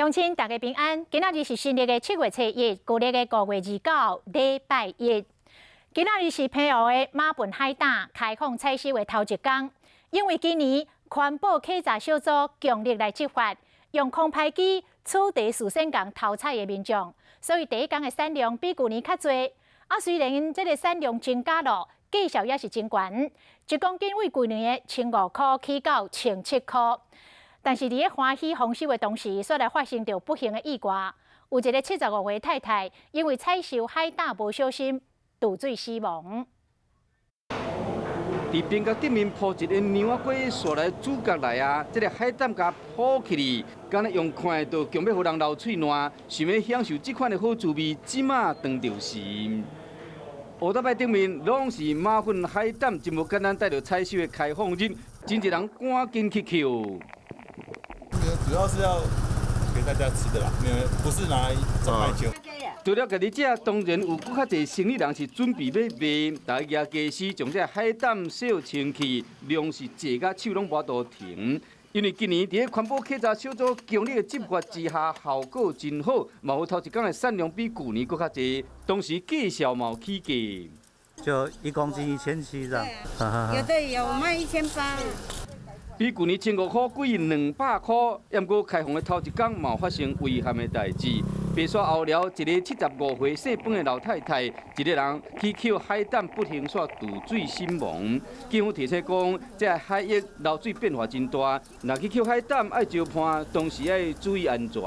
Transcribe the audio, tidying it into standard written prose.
乡亲大家平安，今仔日是新历的7月初1，旧历的5月29，礼拜一。今仔日是澎湖的马笨海胆开放采收的头一天，因为今年环保稽查小组强力来执法，用空拍机取缔事先共偷采的民众，所以第一天的产量比去年较侪。虽然这个产量增加了，价数也是真悬，一公斤为去年的1,500块起到1,700块。但是，伫个欢喜丰收的同时，却来发生着不幸的意外。有一个75岁太太，因为采收海胆无小心，渡水死亡。伫边角顶面铺一个娘仔粿刷来主角来啊！这个海胆甲铺起哩，敢若用看就强要互人流嘴烂，想要享受这款的好滋味，即马当着时。乌搭摆顶面拢是马粪海胆，真无简单带着采收的开放日，真侪人赶紧去捡。主要是要给大家吃的啦，不是拿来专卖酒。除了家己食，当然有更较侪生意人是准备要卖。大家驾驶将这海胆洗好清气，量是坐甲手拢无度停。因为今年伫个环保稽查小组强力的执法之下，效果真好，嘛有头一天的产量比去年更较侪，当时价销嘛有起价。就1公斤1,700这样。有的有卖1,800。比去年1,500块贵200块，不过开放的头一天嘛发生遗憾的代志。白沙后寮一个75岁姓本的老太太，一个人去捡海胆不停煞渡水身亡。警方提醒讲，这海域流水变化真大，若去捡海胆爱照判，同时要注意安全。